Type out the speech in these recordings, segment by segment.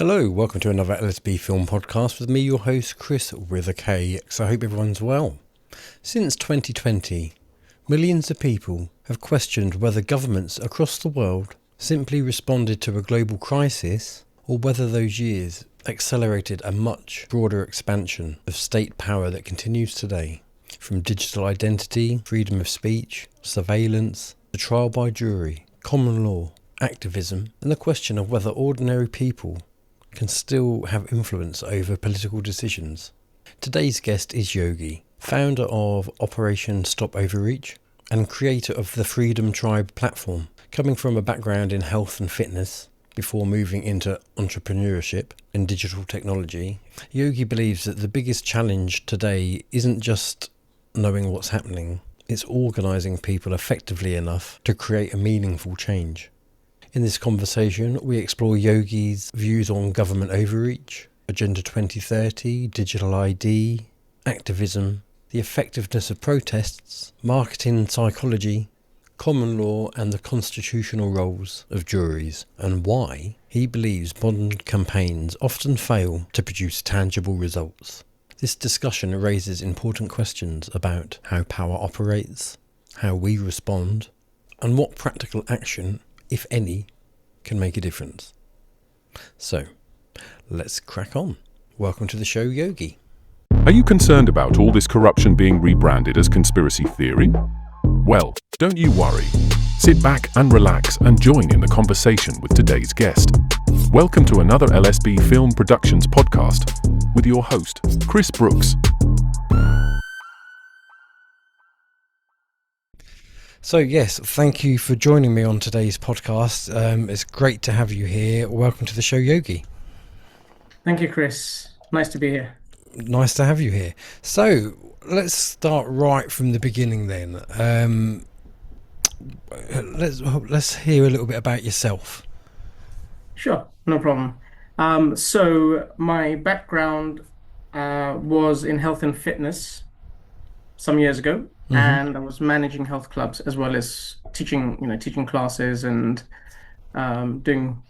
Hello, welcome to another LSB film podcast with me, your host, Chris with a K. So I hope everyone's well. Since 2020, millions of people have questioned whether governments across the world simply responded to a global crisis or whether those years accelerated a much broader expansion of state power that continues today, from digital identity, freedom of speech, surveillance, the trial by jury, common law, activism, and the question of whether ordinary people can still have influence over political decisions. Today's guest is Yogi, founder of Operation Stop Overreach and creator of the Freedom Tribe platform. Coming from a background in health and fitness before moving into entrepreneurship and digital technology, Yogi believes that the biggest challenge today isn't just knowing what's happening, it's organising people effectively enough to create a meaningful change. In this conversation, we explore Yogi's views on government overreach, Agenda 2030, digital ID, activism, the effectiveness of protests, marketing psychology, common law and the constitutional roles of juries, and why he believes modern campaigns often fail to produce tangible results. This discussion raises important questions about how power operates, how we respond, and what practical action, if any, can make a difference. So, let's crack on. Welcome to the show, Yogi. Are you concerned about all this corruption being rebranded as conspiracy theory? Well, don't you worry. Sit back and relax and join in the conversation with today's guest. Welcome to another LSB Film Productions podcast with your host, Chris Brooks. So yes, thank you for joining me on today's podcast. It's great to have you here. Welcome to the show, Yogi. Thank you, Chris. Nice to be here. Nice to have you here. So let's start right from the beginning then. Let's hear a little bit about yourself. Sure, no problem. So my background was in health and fitness some years ago. And I was managing health clubs as well as teaching classes and doing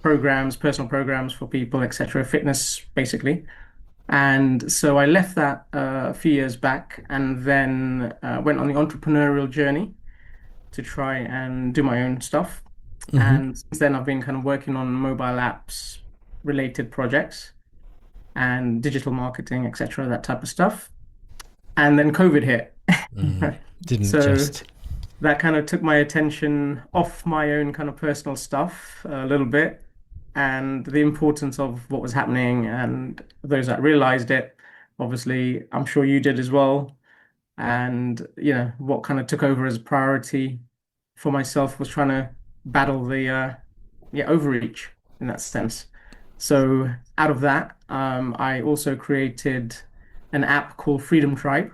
programs, personal programs for people, etc. Fitness, basically. And so I left that a few years back and then went on the entrepreneurial journey to try and do my own stuff. And since then, I've been kind of working on mobile apps related projects and digital marketing, etc., that type of stuff. And then COVID hit. That kind of took my attention off my own kind of personal stuff a little bit and the importance of what was happening and those that realized it. Obviously, I'm sure you did as well. And, what kind of took over as a priority for myself was trying to battle the overreach in that sense. So out of that, I also created an app called Freedom Tribe.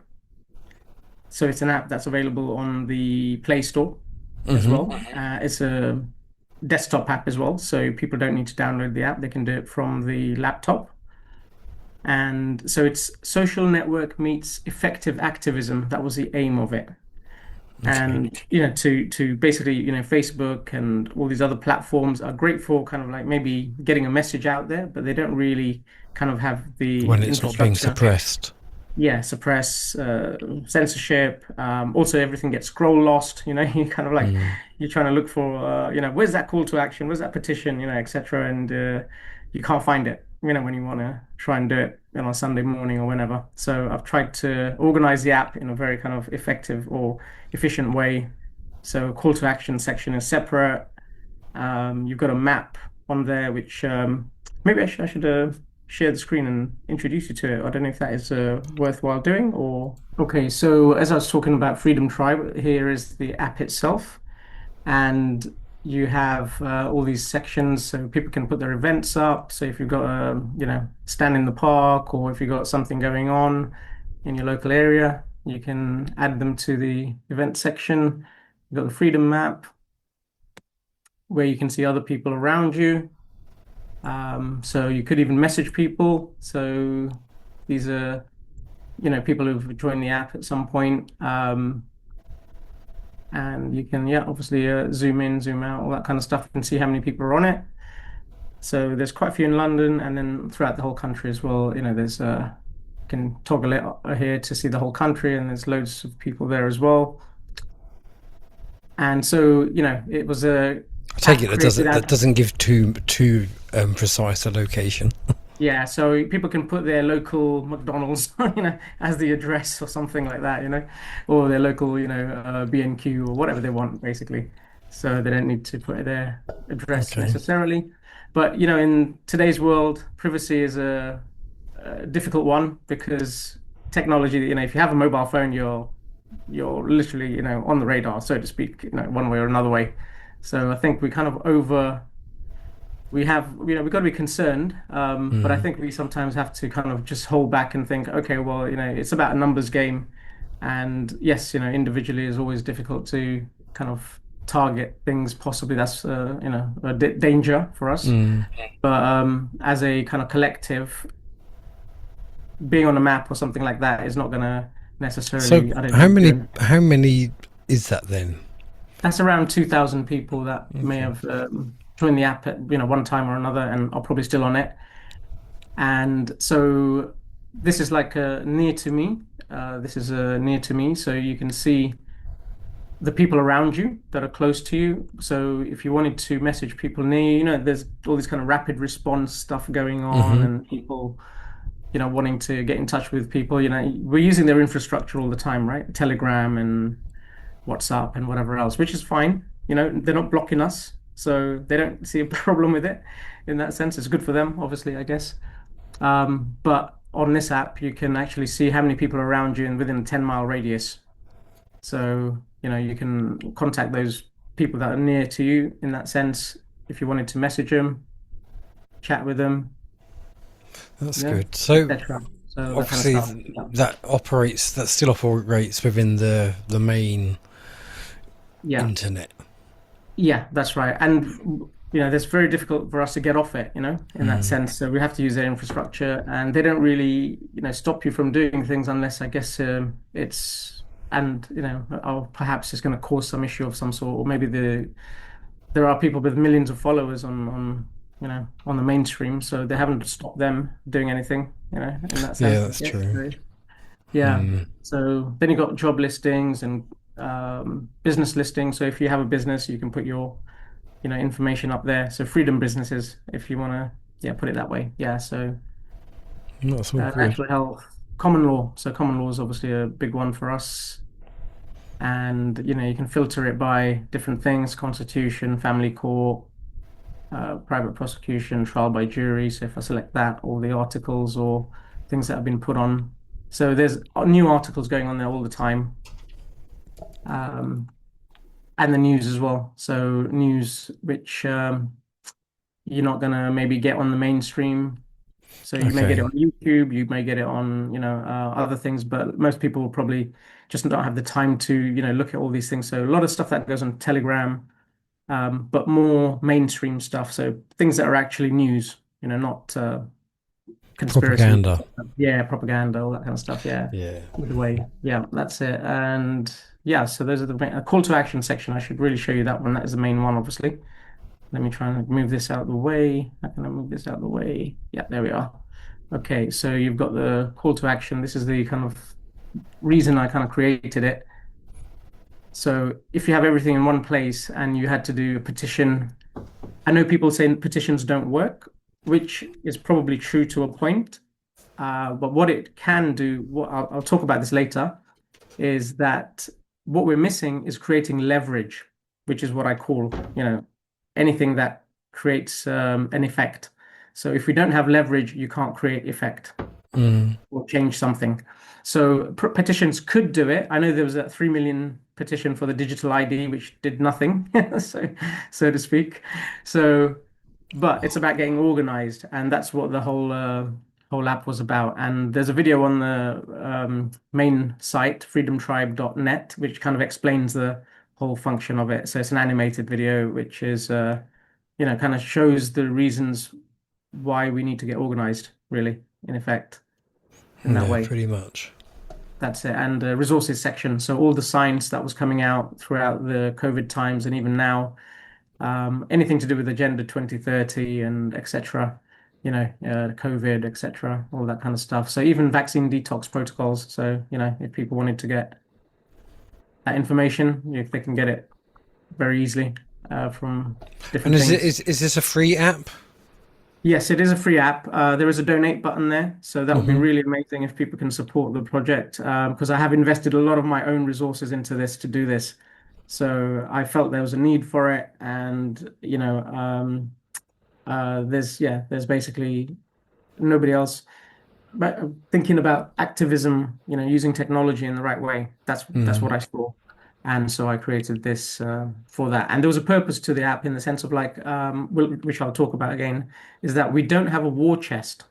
So it's an app that's available on the Play Store as well. It's a desktop app as well, so people don't need to download the app. They can do it from the laptop. And so it's social network meets effective activism. That was the aim of it. Okay. And, to basically, Facebook and all these other platforms are great for kind of like maybe getting a message out there, but they don't really kind of have the when it's not being suppressed. Yeah, suppress, censorship. Also, everything gets scroll lost. You kind of like you're trying to look for, where's that call to action? Where's that petition? etc. And you can't find it. When you want to try and do it on a Sunday morning or whenever. So I've tried to organize the app in a very kind of effective or efficient way. So call to action section is separate. You've got a map on there, which maybe I should share the screen and introduce you to it. I don't know if that is worthwhile doing or... Okay, so as I was talking about Freedom Tribe, here is the app itself. And you have all these sections so people can put their events up. So if you've got a, stand in the park or if you've got something going on in your local area, you can add them to the event section. You've got the Freedom Map where you can see other people around you. So you could even message people. So these are, people who've joined the app at some point. And you can, obviously zoom in, zoom out, all that kind of stuff, and see how many people are on it. So there's quite a few in London, and then throughout the whole country as well. There's can toggle it here to see the whole country, and there's loads of people there as well. And so, it was a I take app it created that out. doesn't give too precise a location. Yeah, so people can put their local McDonald's, as the address or something like that, or their local, B&Q or whatever they want, basically. So they don't need to put their address Okay. necessarily. But, in today's world, privacy is a difficult one because technology, if you have a mobile phone, you're literally, on the radar, so to speak, one way or another way. So I think we kind of we have, we've got to be concerned, but I think we sometimes have to kind of just hold back and think, okay, well, it's about a numbers game. And yes, individually is always difficult to kind of target things. Possibly that's, a danger for us. But as a kind of collective, being on a map or something like that is not going to So necessarily, I don't think, how many is that then? that's around 2,000 people that may Okay. have joined the app at, one time or another and are probably still on it. And so this is like a near to me. This is a near to me. So you can see the people around you that are close to you. So if you wanted to message people near you, there's all this kind of rapid response stuff going on and people, wanting to get in touch with people. We're using their infrastructure all the time, right? Telegram and WhatsApp and whatever else, which is fine. They're not blocking us. So they don't see a problem with it in that sense. It's good for them, obviously, I guess. But on this app, you can actually see how many people are around you and within a 10-mile radius. So, you can contact those people that are near to you in that sense if you wanted to message them, chat with them, That's yeah, good. So etc. So that kind of obviously stuff. Yeah. that still operates within the main Yeah. internet. Yeah, that's right. And it's very difficult for us to get off it, in that sense. So we have to use their infrastructure, and they don't really, stop you from doing things unless, I guess, it's and or perhaps it's going to cause some issue of some sort, or maybe there are people with millions of followers on the mainstream, so they haven't stopped them doing anything, in that Yeah, sense, I that's guess. true. So, yeah. So then you got job listings and business listings. So if you have a business, you can put your information up there. So freedom businesses, if you want to, yeah, put it that way. Yeah. So That's all good. natural health, common law. So common law is obviously a big one for us. And you can filter it by different things: constitution, family court, private prosecution, trial by jury. So if I select that, all the articles or things that have been put on. So there's new articles going on there all the time. Um, and the news as well. So news which you're not gonna maybe get on the mainstream. So you may get it Okay. on YouTube, you may get it on, other things, but most people will probably just don't have the time to, look at all these things. So a lot of stuff that goes on Telegram, but more mainstream stuff. So things that are actually news, not conspiracy. Propaganda. Yeah, propaganda, all that kind of stuff. Yeah. Yeah. Either way. Yeah, that's it. And yeah, so those are the a call to action section. I should really show you that one. That is the main one, obviously. Let me try and move this out of the way. How can I move this out of the way? Yeah, there we are. Okay, so you've got the call to action. This is the kind of reason I kind of created it. So if you have everything in one place and you had to do a petition, I know people say petitions don't work, which is probably true to a point. But what it can do, what I'll talk about this later, is that what we're missing is creating leverage, which is what I call, anything that creates an effect. So if we don't have leverage, you can't create effect or change something. So petitions could do it. I know there was a 3 million petition for the digital ID, which did nothing, so to speak. So, but it's about getting organized, and that's what the whole app was about. And there's a video on the main site, freedomtribe.net, which kind of explains the whole function of it. So it's an animated video, which is kind of shows the reasons why we need to get organized, really, in effect, in that Yeah, way. pretty much. That's it. And resources section. So all the science that was coming out throughout the COVID times and even now, anything to do with Agenda 2030 and etc. COVID, etc., all that kind of stuff. So even vaccine detox protocols. So, if people wanted to get that information, if they can get it very easily from And different is things. is this a free app? Yes, it is a free app. There is a donate button there, so that would be Hmm. really amazing if people can support the project, because I have invested a lot of my own resources into this to do this. So I felt there was a need for it, and there's basically nobody else. But thinking about activism, using technology in the right way, that's what I saw. And so I created this for that. And there was a purpose to the app in the sense of like, which I'll talk about again, is that we don't have a war chest.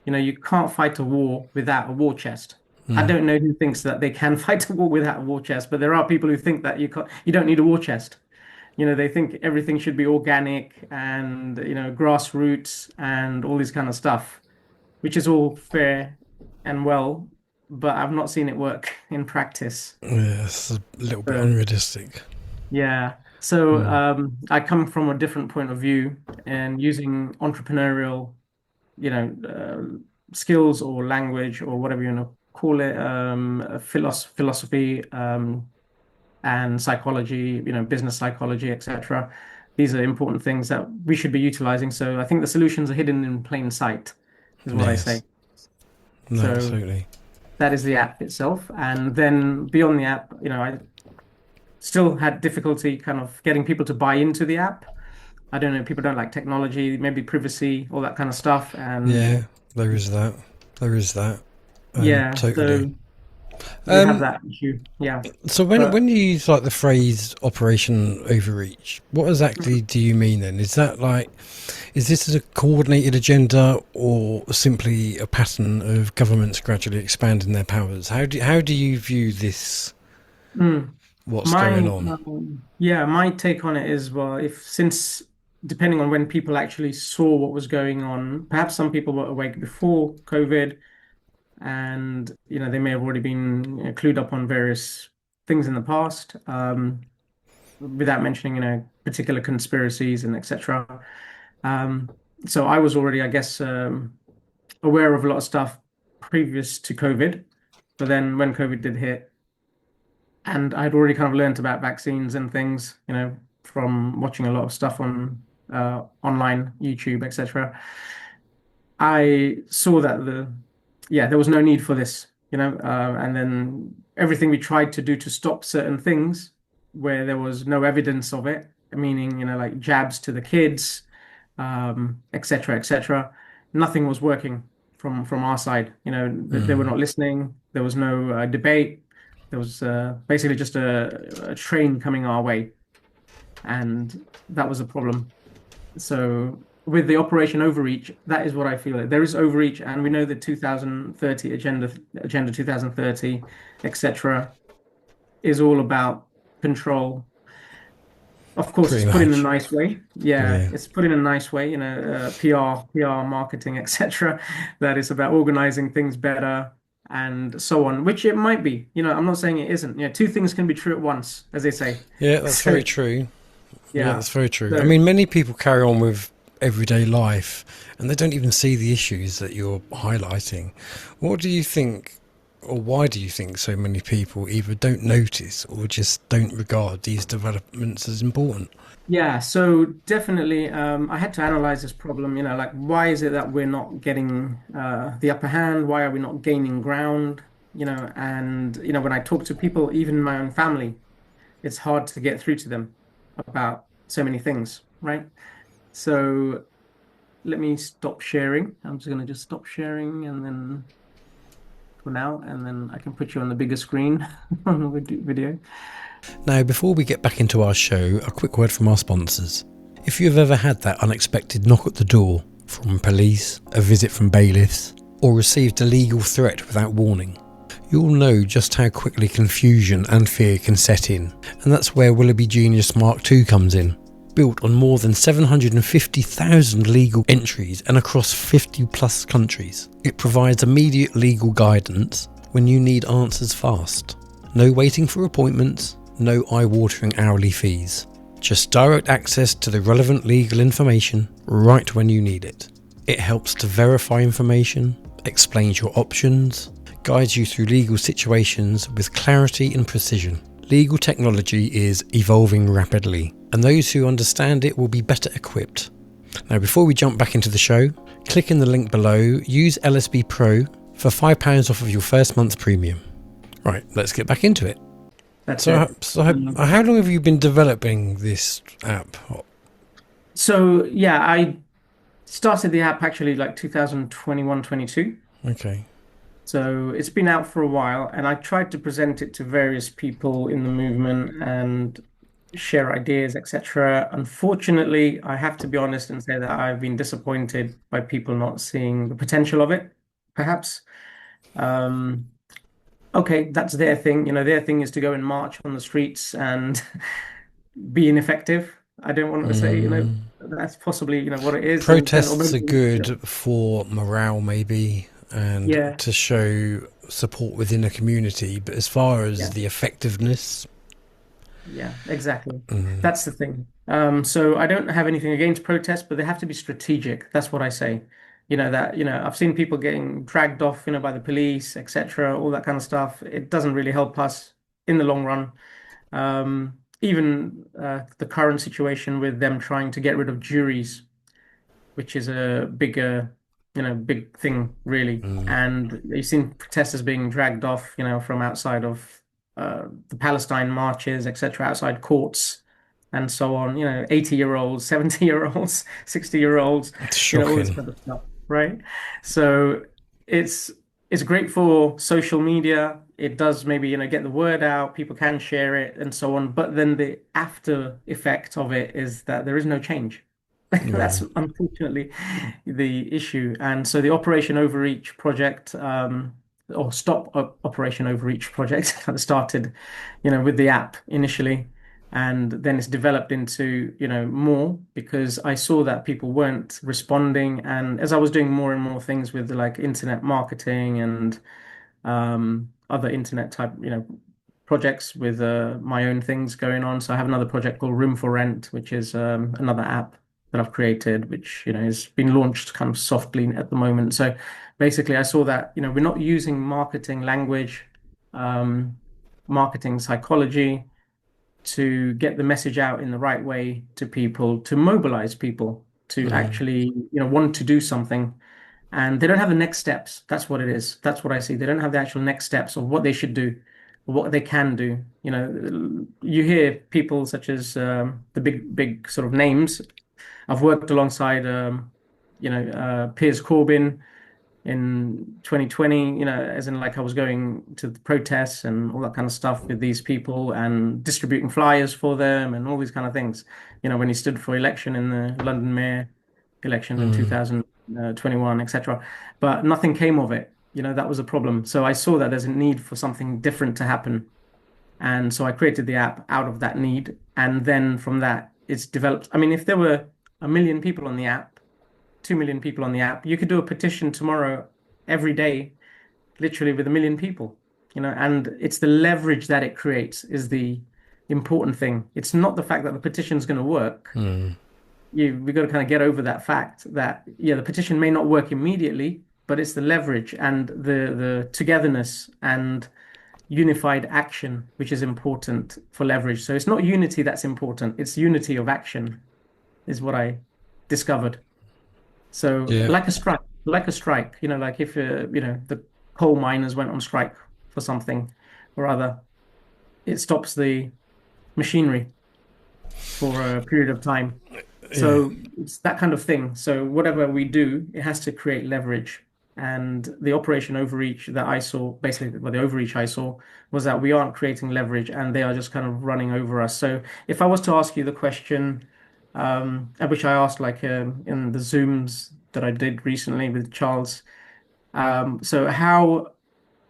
You can't fight a war without a war chest. I don't know who thinks that they can fight a war without a war chest, but there are people who think that you don't need a war chest. They think everything should be organic and, grassroots and all this kind of stuff, which is all fair and well, but I've not seen it work in practice. Yeah, it's a little bit So, unrealistic. yeah. So I come from a different point of view and using entrepreneurial, skills or language or whatever you want to call it, philosophy, and psychology, business psychology, etc. These are important things that we should be utilizing. So I think the solutions are hidden in plain sight, is what I Yes, say. no, So absolutely. that is the app itself. And then beyond the app, I still had difficulty kind of getting people to buy into the app. I don't know, people don't like technology, maybe privacy, all that kind of stuff. And Yeah, there is that. There is that. yeah, Totally. so we have Um, that issue. Yeah. so But when you use like the phrase Operation Overreach, what exactly do you mean then? Is that like, is this a coordinated agenda or simply a pattern of governments gradually expanding their powers? How do you view this? mm, What's my going on? yeah, my take on it is, well, if since depending on when people actually saw what was going on, perhaps some people were awake before COVID, and they may have already been clued up on various things in the past, without mentioning particular conspiracies and etc. Um, so I was already, I guess, aware of a lot of stuff previous to COVID, but then when COVID did hit, and I'd already kind of learned about vaccines and things, from watching a lot of stuff on online, YouTube, etc. I saw that there was no need for this, and then everything we tried to do to stop certain things where there was no evidence of it, meaning, like jabs to the kids, etc., etc., nothing was working from our side. They were not listening. There was no debate. There was basically just a train coming our way, and that was a problem. So with the Operation Overreach, that is what I feel. There is overreach, and we know the 2030 agenda 2030, etc., is all about control. Of course, it's Pretty put in a much. nice way. Yeah, Yeah. it's put in a nice way, PR, marketing, etc. That is about organizing things better and so on, which it might be. I'm not saying it isn't. Two things can be true at once, as they say. Yeah, that's So, very true. Yeah, yeah. that's very true. I So, mean, many people carry on with everyday life and they don't even see the issues that you're highlighting. What do you think, or why do you think so many people either don't notice or just don't regard these developments as important? yeah, so definitely, I had to analyze this problem, like why is it that we're not getting the upper hand? Why are we not gaining ground? And when I talk to people, even my own family, it's hard to get through to them about so many things, right? So let me stop sharing. I'm just going to just stop sharing and then for now, and then I can put you on the bigger screen on the video. Now, before we get back into our show, a quick word from our sponsors. If you've ever had that unexpected knock at the door from police, a visit from bailiffs, or received a legal threat without warning, you'll know just how quickly confusion and fear can set in, and that's where Willoughby Genius Mark II comes in. Built on more than 750,000 legal entries and across 50 plus countries, it provides immediate legal guidance when you need answers fast. No waiting for appointments, no eye-watering hourly fees. Just direct access to the relevant legal information right when you need it. It helps to verify information, explains your options, guides you through legal situations with clarity and precision. Legal technology is evolving rapidly, and those who understand it will be better equipped. Now, before we jump back into the show, click in the link below, use LSB Pro for £5 off of your first month's premium. Right, let's get back into it. So how long have you been developing this app? So yeah, I started the app actually like 2021-22. Okay. So it's been out for a while, and I tried to present it to various people in the movement and share ideas, etc. Unfortunately, I have to be honest and say that I've been disappointed by people not seeing the potential of it, perhaps. Um, okay, that's their thing. Their thing is to go and march on the streets and be ineffective. I don't want to say, that's possibly, what it is. Protests are good for morale, maybe, and to show support within a community. But as far as the effectiveness, yeah, exactly. That's the thing. So I don't have anything against protests, but they have to be strategic. That's what I say. I've seen people getting dragged off, by the police, etc., all that kind of stuff. It doesn't really help us in the long run. Even the current situation with them trying to get rid of juries, which is a big thing, really. And you've seen protesters being dragged off, from outside of the Palestine marches, etc., outside courts and so on, 80-year-olds, 70-year-olds, 60-year-olds, all this kind of stuff, right? So it's great for social media. It does maybe, get the word out, people can share it and so on. But then the after effect of it is that there is no change. That's unfortunately the issue. And so the Operation Overreach project, or Stop Operation Overreach project kind of started, with the app initially. And then it's developed into, more because I saw that people weren't responding. And as I was doing more and more things with like internet marketing and other internet type, projects with my own things going on. So I have another project called Room for Rent, which is another app that I've created, which, has been launched kind of softly at the moment. So basically I saw that, we're not using marketing language, marketing psychology to get the message out in the right way to people, to mobilize people to actually, want to do something. And they don't have the next steps. That's what it is. That's what I see. They don't have the actual next steps of what they should do, what they can do. You hear people such as the big sort of names. I've worked alongside, Piers Corbyn in 2020, as in like I was going to the protests and all that kind of stuff with these people and distributing flyers for them and all these kind of things. When he stood for election in the London mayor election in 2021, etc. But nothing came of it. That was a problem. So I saw that there's a need for something different to happen. And so I created the app out of that need. And then from that, it's developed. I mean, if there were 1 million people on the app, 2 million people on the app, you could do a petition tomorrow, every day, literally with 1 million people, and it's the leverage that it creates is the important thing. It's not the fact that the petition is going to work. We've got to kind of get over that fact that, the petition may not work immediately, but it's the leverage and the togetherness and unified action, which is important for leverage. So it's not unity that's important. It's unity of action is what I discovered. So like a strike, like if, the coal miners went on strike for something or other, it stops the machinery for a period of time. So it's that kind of thing. So whatever we do, it has to create leverage. And the Operation Overreach that I saw, basically, well, the overreach I saw was that we aren't creating leverage and they are just kind of running over us. So if I was to ask you the question, which I asked like in the Zooms that I did recently with Charles, so how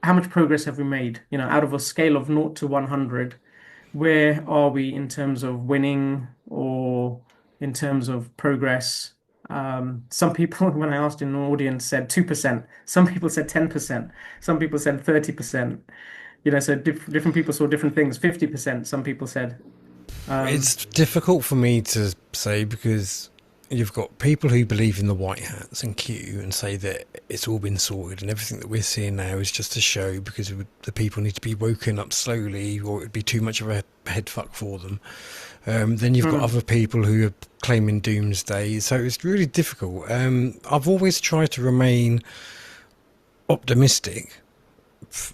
much progress have we made? Out of a scale of 0 to 100, where are we in terms of winning or in terms of progress? Some people, when I asked in the audience, said 2%. Some people said 10%. Some people said 30%. So different people saw different things. 50%, some people said. Um, It's difficult for me to say because you've got people who believe in the white hats and Q and say that it's all been sorted and everything that we're seeing now is just a show because the people need to be woken up slowly or it'd be too much of a head fuck for them. Then you've got mm, other people who are claiming doomsday, so it's really difficult. I've always tried to remain optimistic.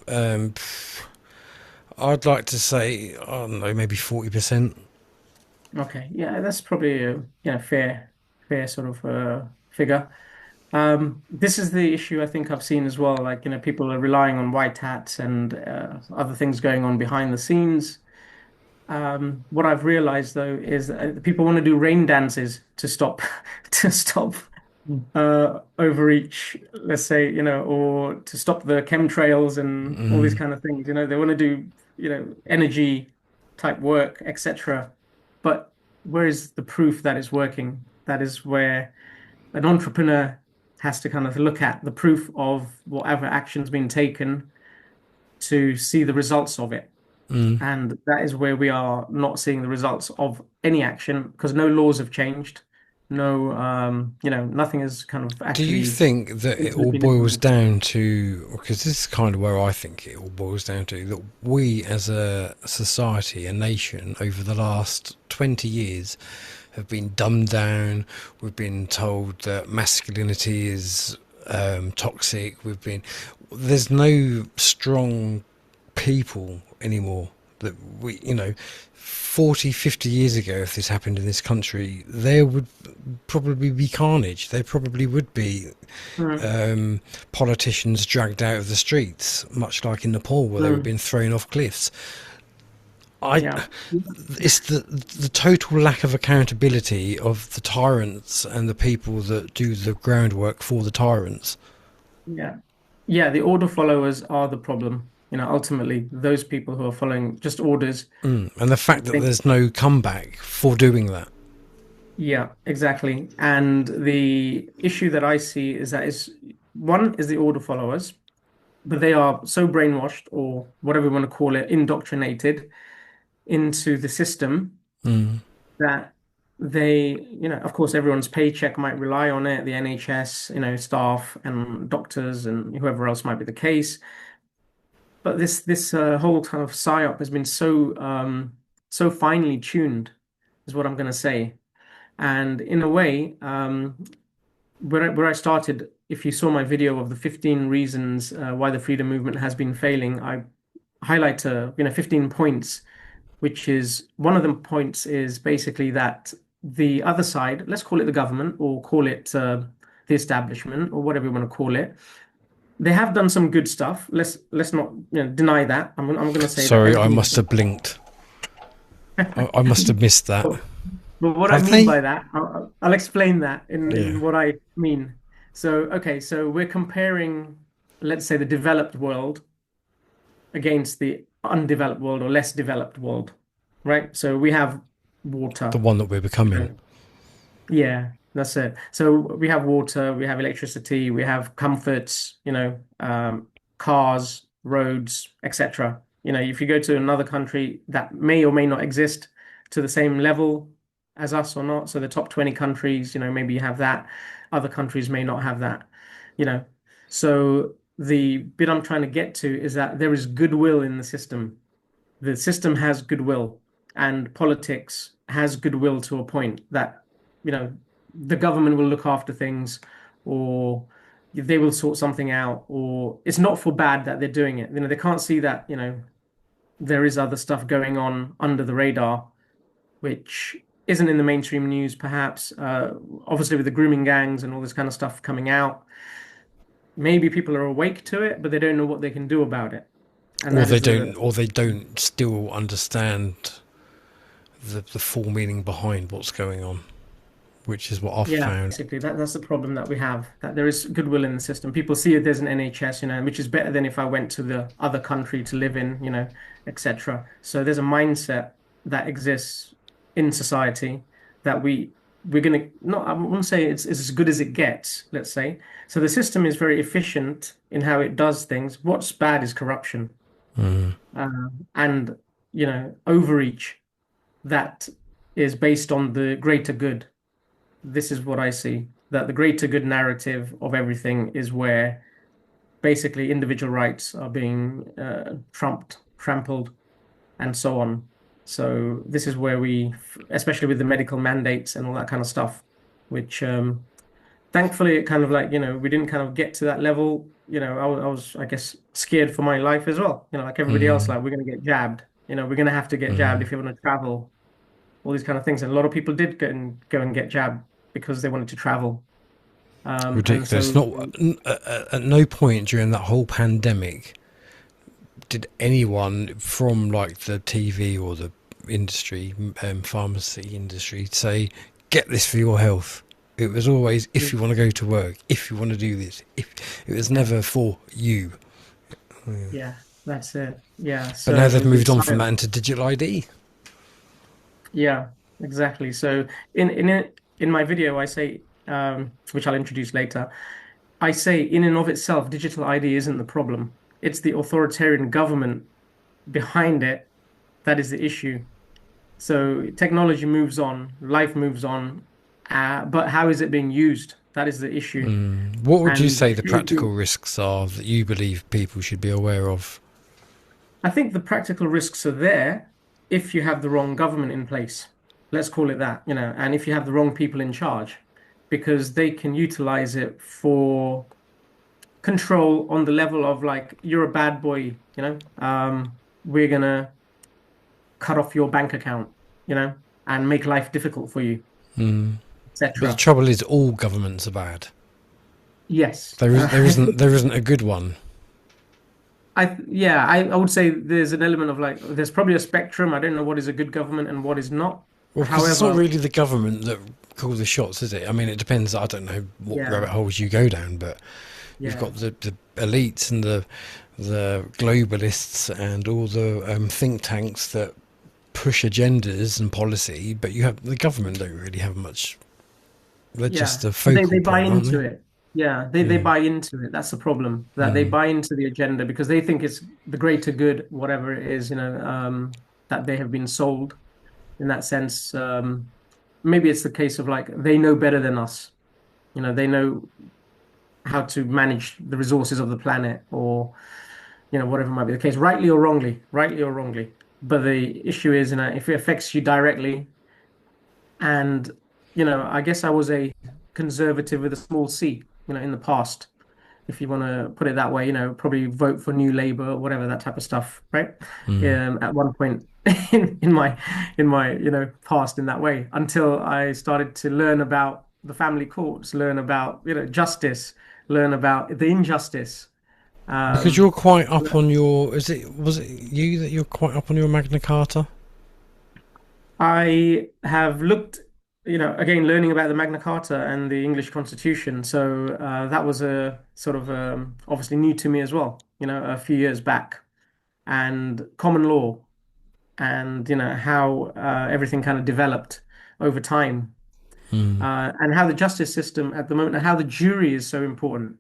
Um, I'd like to say, I don't know, maybe 40%. okay, yeah, that's probably a fair sort of figure. This is the issue I think I've seen as well. Like, people are relying on white hats and other things going on behind the scenes. What I've realized though is that people want to do rain dances to stop to stop overreach, let's say, or to stop the chemtrails and all these Mm, kind of things. They want to do, energy type work, etc. But where is the proof that it's working? That is where an entrepreneur has to kind of look at the proof of whatever action's been taken to see the results of it. mm. And that is where we are not seeing the results of any action because no laws have changed. No, nothing is kind of Do you actually think that it all been boils implemented. down to, because this is kind of where I think it all boils down to, that we as a society, a nation, over the last 20 years have been dumbed down. We've been told that masculinity is toxic. There's no strong people anymore that 40, 50 years ago, if this happened in this country, there would probably be carnage. There probably would be Mm, politicians dragged out of the streets, much like in Nepal where they were mm, being thrown off cliffs. I, yeah. it's the total lack of accountability of the tyrants and the people that do the groundwork for the tyrants. Yeah. Yeah, the order followers are the problem. Ultimately, those people who are following just orders. And the fact that Think, there's no comeback for doing that. yeah, exactly. And the issue that I see is that is one is the order followers, but they are so brainwashed or whatever you want to call it, indoctrinated into the system Mm. that of course, everyone's paycheck might rely on it, the NHS, staff and doctors and whoever else might be the case. But this whole kind of psyop has been so finely tuned, is what I'm going to say. And in a way, where I started, if you saw my video of the 15 reasons why the freedom movement has been failing, I highlight 15 points, which is one of the points is basically that the other side, let's call it the government or call it the establishment or whatever you want to call it, they have done some good stuff. Let's not deny that. I'm going to say that Sorry, I everything is must have blinked. I must have missed that. But what I Have mean they? by that, I'll explain that in Yeah. what I mean. So, okay, so we're comparing, let's say, the developed world against the undeveloped world or less developed world, right? So we have The water. one that we're becoming. Right. Yeah, that's it. So we have water, we have electricity, we have comforts, cars, roads, etc. If you go to another country that may or may not exist to the same level as us or not, so the top 20 countries, maybe you have that. Other countries may not have that, you know. So the bit I'm trying to get to is that there is goodwill in the system. The system has goodwill, and politics has goodwill to a point that, you know, the government will look after things, or they will sort something out, or it's not for bad that they're doing it. They can't see that, there is other stuff going on under the radar, which isn't in the mainstream news, perhaps. Obviously, with the grooming gangs and all this kind of stuff coming out, maybe people are awake to it, but they don't know what they can do about it. And Or that they is the don't, or they don't still understand the full meaning behind what's going on, which is what I've Yeah, found. basically that's the problem that we have, that there is goodwill in the system. People see it there's an NHS, which is better than if I went to the other country to live in, etc. So there's a mindset that exists in society that we're gonna not I wouldn't say it's as good as it gets, let's say. So the system is very efficient in how it does things. What's bad is corruption Mm. and overreach. that is based on the greater good. This is what I see, that the greater good narrative of everything is where basically individual rights are being trampled, and so on. So this is where we, especially with the medical mandates and all that kind of stuff, which thankfully it kind of like, we didn't kind of get to that level. I guess, scared for my life as well. Like everybody else, Mm, like we're going to get jabbed. We're going to have to get jabbed mm. if you want to travel, all these kind of things. And a lot of people did go and get jabbed because they wanted to travel. And Ridiculous. so, Not at no point during that whole pandemic did anyone from like the TV or the industry, pharmacy industry, say, "Get this for your health." It was always, if you want to go to work, if you want to do this. If it was yeah, never for you. yeah, that's it. Yeah. But now So they've the moved on from science, that into digital ID. yeah, exactly. So in my video, I say, which I'll introduce later, I say in and of itself, digital ID isn't the problem. It's the authoritarian government behind it that is the issue. So technology moves on, life moves on, but how is it being used? That is the issue. What would you And say the practical risks are that you believe people should be aware of? I think the practical risks are there if you have the wrong government in place. Let's call it that, and if you have the wrong people in charge, because they can utilize it for control on the level of like, you're a bad boy, we're gonna cut off your bank account, and make life difficult for you, But the etc. trouble is, all governments are bad. Yes. There isn't a good one. I would say there's an element of like, there's probably a spectrum. I don't know what is a good government and what is not. Well, because it's not However, really the government that calls the shots, is it? I mean, it depends. I don't know what yeah, rabbit holes you go down, but you've yeah, got the elites and the globalists and all the think tanks that push agendas and policy, but you have the government don't really have much. They're yeah. just a But focal they buy point, aren't into they? it. Yeah, they Yeah. buy into it. That's the problem. That they Mm. buy into the agenda because they think it's the greater good, whatever it is, that they have been sold in that sense. Maybe it's the case of like they know better than us. They know how to manage the resources of the planet, or whatever might be the case, rightly or wrongly, rightly or wrongly. But the issue is, if it affects you directly, and I guess I was a conservative with a small c, in the past, if you want to put it that way, probably vote for New Labour or whatever, that type of stuff, right? At one point in my past in that way, until I started to learn about the family courts, learn about justice, learn about the injustice. Because Um, you're quite up on your. Was it you that you're quite up on your Magna Carta? I have looked, again, learning about the Magna Carta and the English Constitution. So that was a sort of obviously new to me as well, a few years back. And common law, and how everything kind of developed over time, and how the justice system at the moment, and how the jury is so important,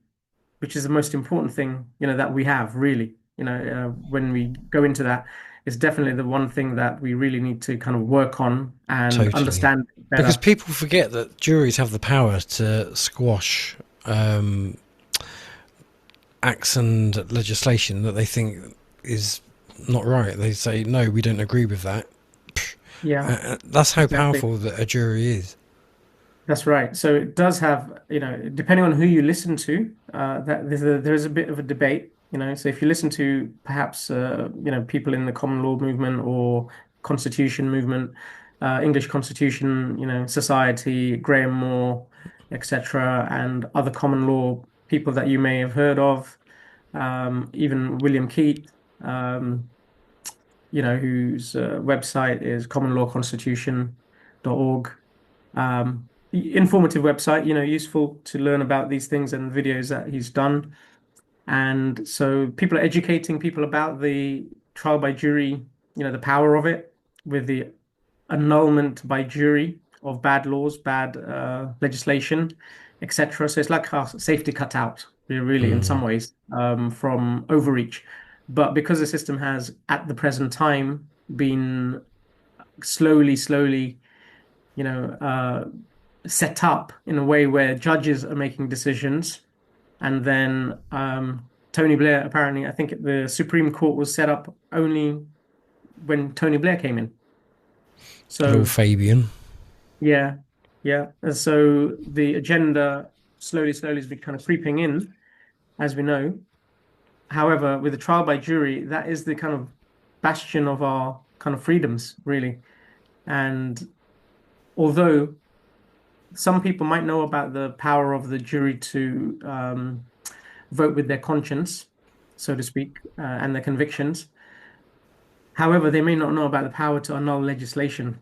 which is the most important thing that we have really. When we go into that, it's definitely the one thing that we really need to kind of work on and Totally. understand Because better. people forget that juries have the power to squash um, acts and legislation that they think is not right. They say, no, we don't agree with that. Yeah, That's how exactly. powerful that a jury is. That's right. So it does have, depending on who you listen to, that there's a bit of a debate, So if you listen to perhaps, people in the common law movement or constitution movement, English Constitution, Society, Graham Moore, etc., and other common law people that you may have heard of, even William Keat, whose website is commonlawconstitution.org. Informative website, useful to learn about these things and videos that he's done. And so people are educating people about the trial by jury, the power of it, with the annulment by jury of bad laws, bad legislation, etc. So it's like a safety cutout, really, in some ways, from overreach. But because the system has, at the present time, been slowly, you know, set up in a way where judges are making decisions. And then Tony Blair, apparently, I think the Supreme Court was set up only when Tony Blair came in. Little So, Fabian. yeah, yeah. And so the agenda slowly has been kind of creeping in, as we know. However, with the trial by jury, that is the kind of bastion of our kind of freedoms, really. And although some people might know about the power of the jury to vote with their conscience, so to speak, and their convictions, however, they may not know about the power to annul legislation.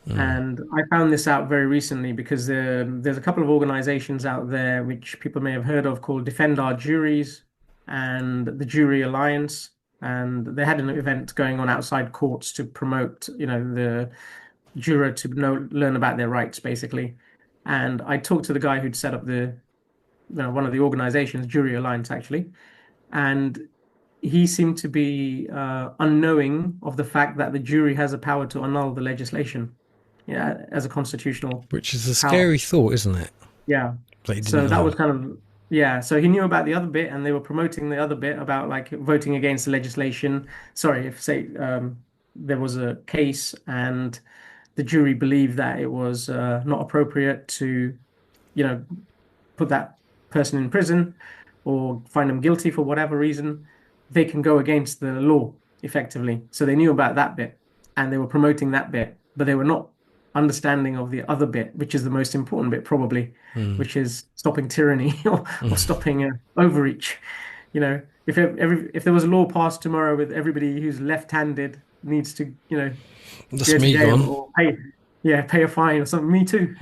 And I found this out very recently because there's a couple of organizations out there which people may have heard of called Defend Our Juries and the Jury Alliance. And they had an event going on outside courts to promote, you know, the juror to learn about their rights, basically. And I talked to the guy who'd set up one of the organizations, Jury Alliance, actually. And he seemed to be unknowing of the fact that the jury has a power to annul the legislation, yeah, as a constitutional Which is a power. scary thought, isn't it? Yeah. That he So didn't that know. was kind of, yeah. So he knew about the other bit, and they were promoting the other bit about like voting against the legislation. Sorry, if say there was a case and the jury believed that it was not appropriate to, you know, put that person in prison or find them guilty for whatever reason, they can go against the law effectively. So they knew about that bit and they were promoting that bit, but they were not understanding of the other bit, which is the most important bit probably, which is stopping tyranny or stopping overreach. You know, if there was a law passed tomorrow with everybody who's left-handed needs to, you know, That's go to me jail gone. or pay a fine or something. Me too.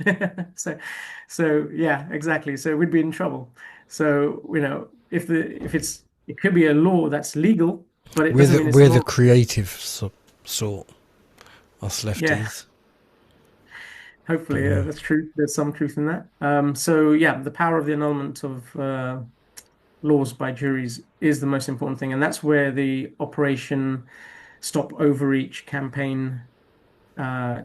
So yeah, exactly. So we'd be in trouble. So, you know, if it could be a law that's legal, but it We're doesn't the, mean it's we're law. the creative sort, us Yeah, lefties. hopefully that's true. There's some truth in that. So yeah, the power of the annulment of laws by juries is the most important thing, and that's where the Operation Stop Overreach campaign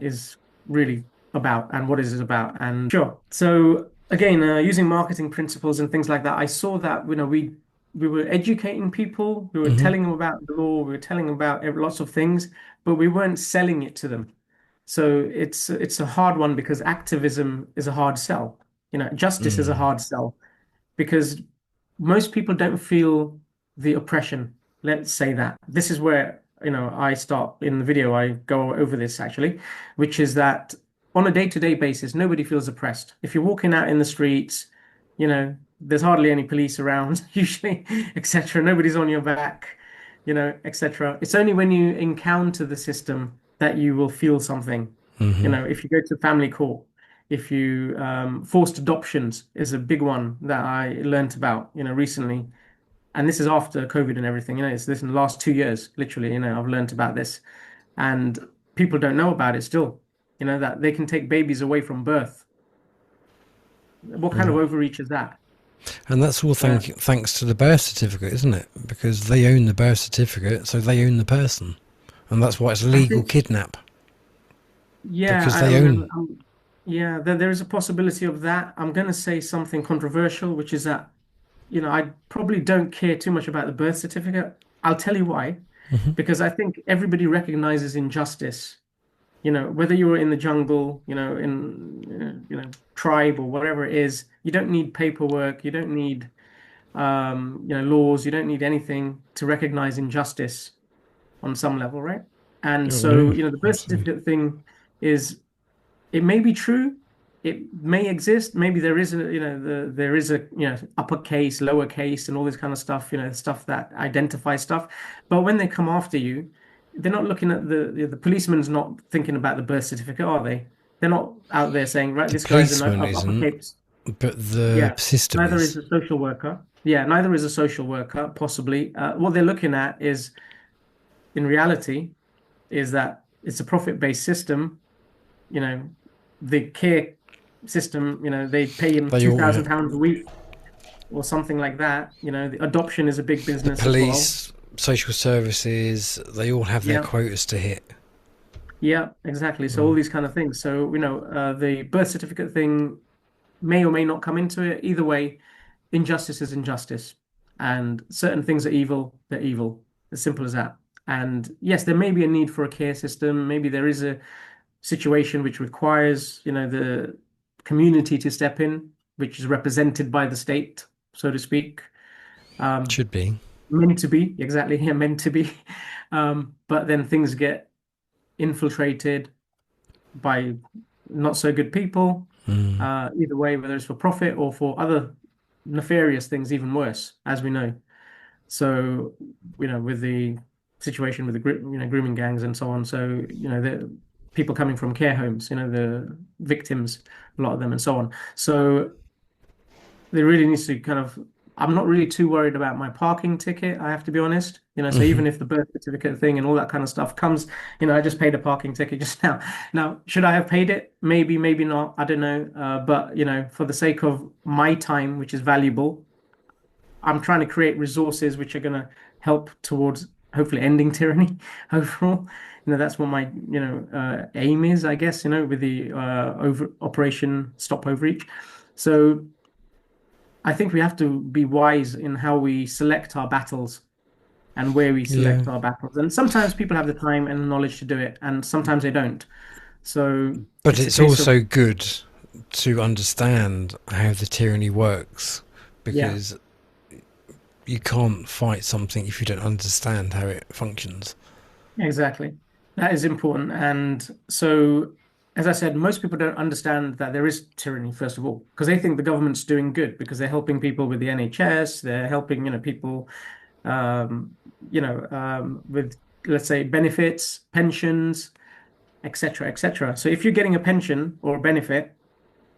is really about, and what is it about. And sure, so again, using marketing principles and things like that, I saw that, you know, we were educating people, we were telling them about the law, we were telling them about lots of things, but we weren't selling it to them. So it's a hard one because activism is a hard sell. You know, justice is a hard sell because most people don't feel the oppression. Let's say that. This is where, you know, I start in the video, I go over this actually, which is that on a day-to-day basis, nobody feels oppressed. If you're walking out in the streets, you know, there's hardly any police around, usually, etc. Nobody's on your back, you know, etc. It's only when you encounter the system that you will feel something. You know, if you go to family court, if you forced adoptions is a big one that I learned about, you know, recently. And this is after COVID and everything, you know, it's this in the last 2 years, literally, you know, I've learned about this. And people don't know about it still, you know, that they can take babies away from birth. What kind of overreach is that? And that's all thanks to the birth certificate, isn't it? Because they own the birth certificate, so they own the person. And that's why it's legal kidnap. Yeah, Because they own. yeah, there is a possibility of that. I'm going to say something controversial, which is that, you know, I probably don't care too much about the birth certificate. I'll tell you why. Because I think everybody recognizes injustice. You know, whether you were in the jungle, you know, in you know, tribe or whatever it is, you don't need paperwork, you don't need you know, laws, you don't need anything to recognize injustice on some level, right? And Oh, so, no, you know, the birth absolutely. certificate thing is, it may be true, it may exist, maybe there is a, you know, there is a, you know, uppercase, lowercase, and all this kind of stuff, you know, stuff that identifies stuff. But when they come after you, they're not looking at the policeman's not thinking about the birth certificate, are they? They're not out there saying, right, The this guy's an policeman isn't, uppercase. but the Yeah, system neither is is. a social worker. Yeah, neither is a social worker, possibly. What they're looking at is, in reality, is that it's a profit-based system. You know, the care system, you know, they pay him They two all, thousand pounds a week or something like that. You know, the adoption is a big the business as well. police, social services, they all have their Yeah, quotas to hit. Yeah, exactly. So all Mm. these kind of things. So, the birth certificate thing may or may not come into it. Either way, injustice is injustice. And certain things are evil, they're evil. As simple as that. And yes, there may be a need for a care system. Maybe there is a situation which requires, the community to step in, which is represented by the state, so to speak. Um, Should be. Meant to be, exactly, yeah, meant to be. But then things get infiltrated by not so good people, Mm. either way, whether it's for profit or for other nefarious things, even worse, as we know. So, with the situation with the grooming gangs and so on. So, the people coming from care homes, the victims, a lot of them, and so on. So there really needs to kind of. I'm not really too worried about my parking ticket, I have to be honest. So Hmm. even if the birth certificate thing and all that kind of stuff comes, I just paid a parking ticket just now. Now, should I have paid it? Maybe, maybe not. I don't know. But for the sake of my time, which is valuable, I'm trying to create resources which are going to help towards hopefully ending tyranny overall. That's what my aim is, I guess. With the over Operation Stop Overreach. So I think we have to be wise in how we select our battles and where we Yeah. select our battles. And sometimes people have the time and the knowledge to do it, and sometimes they don't. So But it's a it's case of, also good to understand how the tyranny works, yeah, because you can't fight something if you don't understand how it functions. exactly. That is important. And so, as I said, most people don't understand that there is tyranny, first of all, because they think the government's doing good because they're helping people with the NHS, they're helping, people, um, with, let's say, benefits, pensions, etc., etc. So if you're getting a pension or a benefit,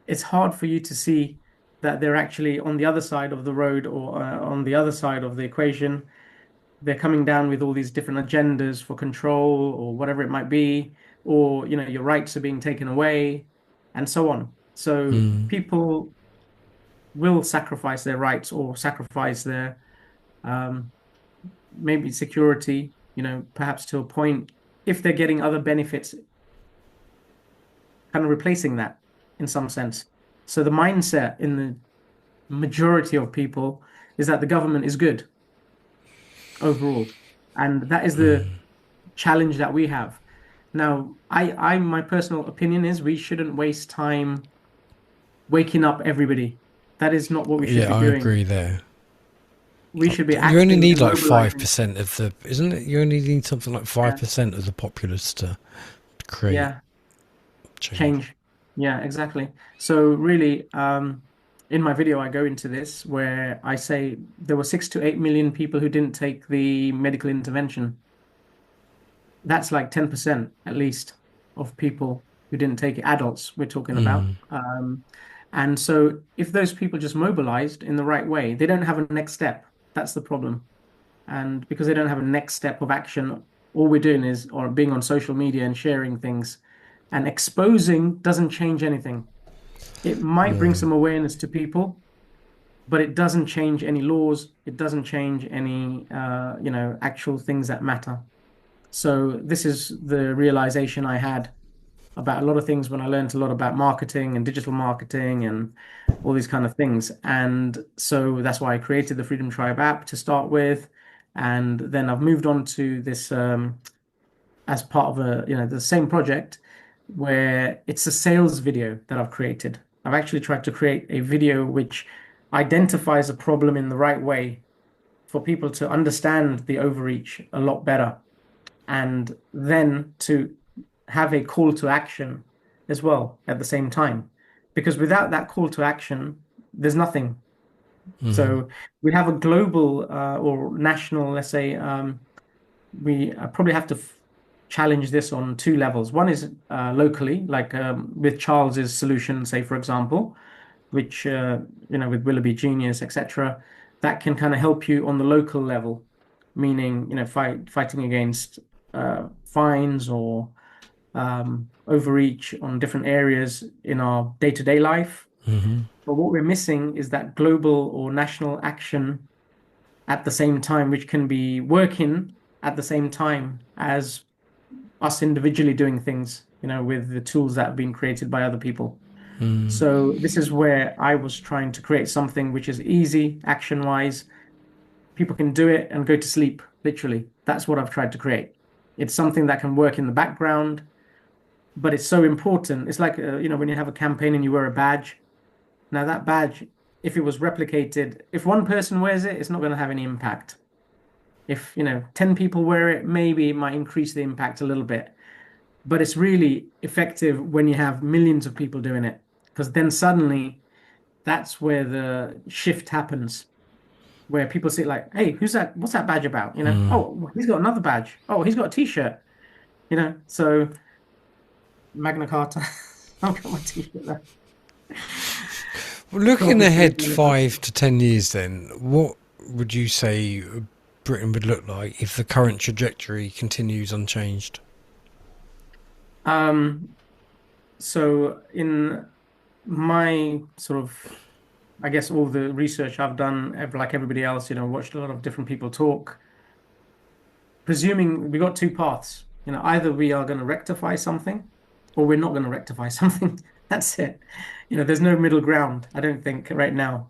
it's hard for you to see that they're actually on the other side of the road or on the other side of the equation. They're coming down with all these different agendas for control or whatever it might be, or your rights are being taken away, and so on. So Mm. people will sacrifice their rights or sacrifice their um, maybe security, perhaps to a point if they're getting other benefits kind of replacing that in some sense. So the mindset in the majority of people is that the government is good overall. And that is the challenge that we have. Now, my personal opinion is we shouldn't waste time waking up everybody. That is not what we should Yeah, be I doing. agree there. We should be You only acting need and like five mobilizing. percent of the, isn't it? You only need something like Yeah, 5% of the populace to create yeah, change. change. Yeah, exactly. So really, in my video, I go into this where I say there were 6 to 8 million people who didn't take the medical intervention. That's like 10% at least of people who didn't take it, adults we're talking about. Mm. And so if those people just mobilized in the right way, they don't have a next step. That's the problem. And because they don't have a next step of action, all we're doing is or being on social media and sharing things and exposing doesn't change anything. It might bring No. some awareness to people, but it doesn't change any laws. It doesn't change any, actual things that matter. So this is the realization I had about a lot of things when I learned a lot about marketing and digital marketing and all these kind of things. And so that's why I created the Freedom Tribe app to start with. And then I've moved on to this as part of the same project where it's a sales video that I've created. I've actually tried to create a video which identifies a problem in the right way for people to understand the overreach a lot better and then to have a call to action as well at the same time. Because without that call to action, there's nothing. Mm. So we have a global or national, let's say, we probably have to challenge this on two levels. One is locally, like with Charles's solution, say, for example, which, with Willoughby Genius, etc., that can kind of help you on the local level, meaning, fighting against fines or overreach on different areas in our day-to-day life. Hmm. But what we're missing is that global or national action at the same time, which can be working at the same time as us individually doing things, with the tools that have been created by other people. So this is where I was trying to create something which is easy, action-wise. People can do it and go to sleep, literally. That's what I've tried to create. It's something that can work in the background, but it's so important. It's like, when you have a campaign and you wear a badge. Now that badge, if it was replicated, if one person wears it, it's not going to have any impact. If, 10 people wear it, maybe it might increase the impact a little bit. But it's really effective when you have millions of people doing it, because then suddenly that's where the shift happens, where people say like, "Hey, who's that? What's that badge about?" Oh, he's got another badge. Oh, he's got a T-shirt. So Magna Carta. I've got my T-shirt there. Well, looking ahead 5 to 10 years, then, what would you say Britain would look like if the current trajectory continues unchanged? So in my sort of, I guess, all the research I've done, like everybody else, watched a lot of different people talk. Presuming we got two paths, either we are going to rectify something or we're not going to rectify something. That's it. There's no middle ground, I don't think, right now,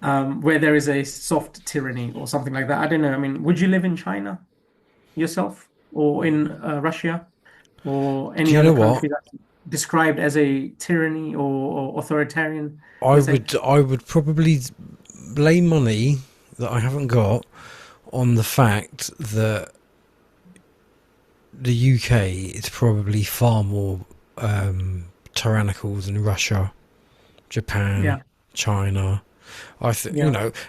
where there is a soft tyranny or something like that. I don't know. I mean, would you live in China yourself, or in Russia, or any other country that's described as a tyranny or authoritarian? I would probably lay money that I haven't got on the fact that the UK is probably far more tyrannical than Russia, Japan, China. I think,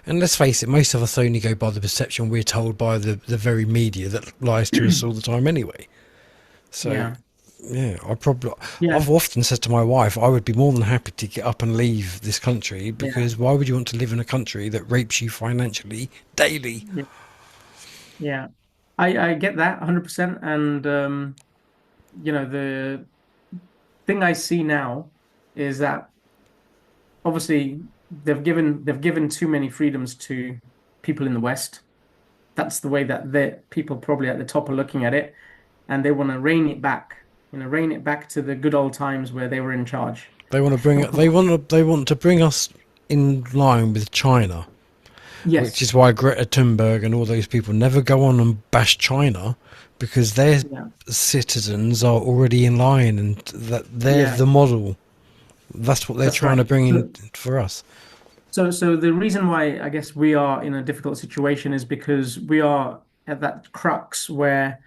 and let's face it, most of us only go by the perception we're told by the very media that lies to us all the time anyway. So, I've often said to my wife, I would be more than happy to get up and leave this country, because why would you want to live in a country that rapes you financially daily? Yeah, I get that 100%. And, the thing I see now is that obviously they've given too many freedoms to people in the West. That's the way that the people probably at the top are looking at it, and they want to rein it back. Rein it back to the good old times where they were in charge. They want to bring us in line with China. Yes. Which is why Greta Thunberg and all those people never go on and bash China, because their citizens are already in line, and that they're the model. That's what they're trying to bring in for us. So the reason why I guess we are in a difficult situation is because we are at that crux where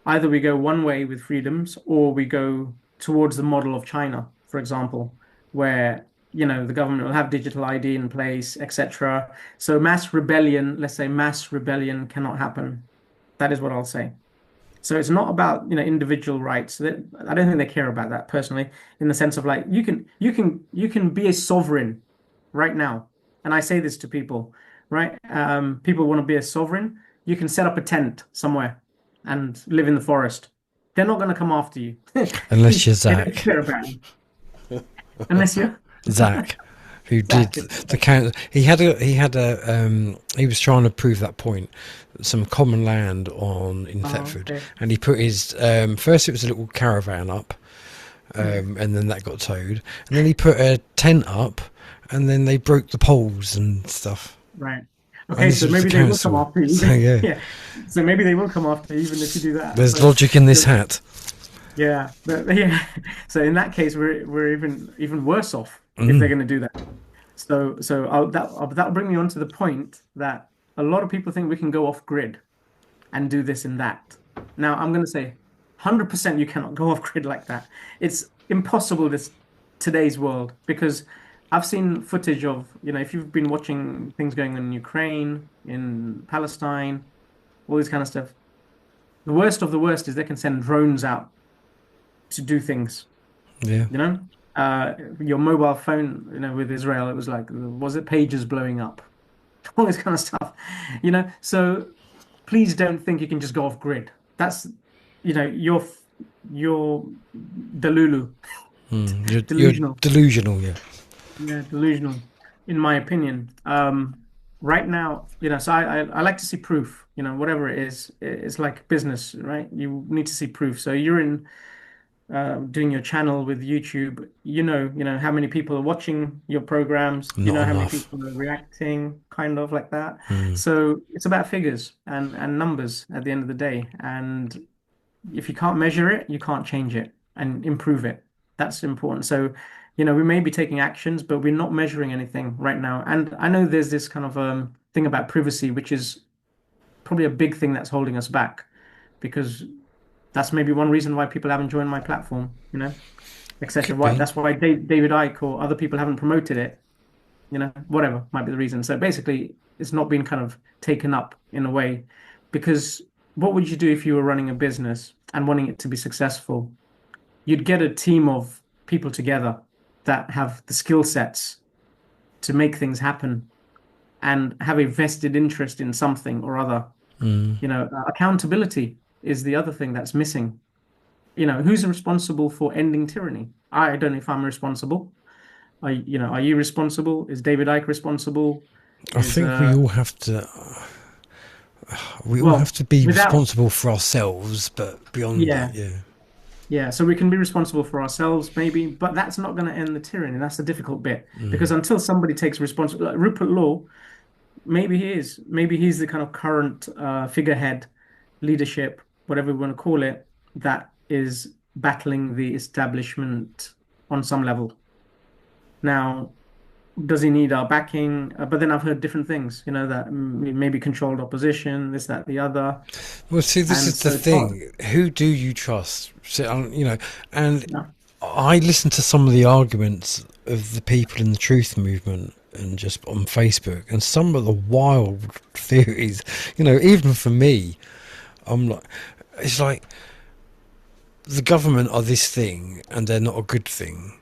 either we go one way with freedoms, or we go towards the model of China, for example, where the government will have digital ID in place, etc. So let's say mass rebellion cannot happen. That is what I'll say. So it's not about individual rights. I don't think they care about that personally, in the sense of like you can be a sovereign right now, and I say this to people, right? People want to be a sovereign. You can set up a tent somewhere and live in the forest. They're not going to come after you unless you're Zach. Unless you're Zach, who did the count. He was trying to prove that point. Some common land in Thetford, okay. And he put his first it was a little caravan up, and then that got towed, and then he put a tent up, and then they broke the poles and stuff. Right. Okay, so maybe they will come after you. So, So maybe they will come after you, even if you do that. There's logic in this hat. Yeah, but So in that case, we're even worse off if they're going to do that. So that'll bring me on to the point that a lot of people think we can go off grid and do this and that. Now I'm going to say 100% you cannot go off grid like that. It's impossible today's world, because I've seen footage of, if you've been watching things going on in Ukraine, in Palestine, all this kind of stuff. The worst of the worst is they can send drones out to do things. Yeah. Your mobile phone, with Israel, it was like, was it pages blowing up? All this kind of stuff, So please don't think you can just go off grid. That's, you're delulu. Delusional. Yeah, delusional, in my opinion. right now, so I like to see proof, whatever it is. It's like business, right? You need to see proof. So you're in doing your channel with YouTube, how many people are watching your programs, you Not know how many enough. people are reacting, kind of like that. Mm. So it's about figures and numbers at the end of the day. And if you can't measure it, you can't change it and improve it. That's important. So, we may be taking actions, but we're not measuring anything right now. And I know there's this kind of thing about privacy, which is probably a big thing that's holding us back, because that's maybe one reason why people haven't joined my platform, etc. Could Why be. that's why David Icke or other people haven't promoted it, whatever might be the reason. So basically, it's not been kind of taken up in a way, because what would you do if you were running a business and wanting it to be successful? You'd get a team of people together that have the skill sets to make things happen and have a vested interest in something or other. Mm. Accountability is the other thing that's missing. Who's responsible for ending tyranny? I don't know if I'm responsible. Are you responsible? Is David Icke responsible? I Is think we all have well, to be without responsible for ourselves, but beyond that, yeah, yeah. yeah. So we can be responsible for ourselves, maybe, but that's not going to end the tyranny. That's the difficult bit, because Mm. until somebody takes responsibility, like Rupert Law, maybe he's the kind of current figurehead, leadership, whatever we want to call it, that is battling the establishment on some level. Now, does he need our backing? But then I've heard different things, that maybe controlled opposition, this, that, the other. Well, see, this And is the so it's hard. thing. Who do you trust? So, and Yeah. I listen to some of the arguments of the people in the truth movement and just on Facebook, and some of the wild theories, even for me, I'm like, it's like the government are this thing and they're not a good thing.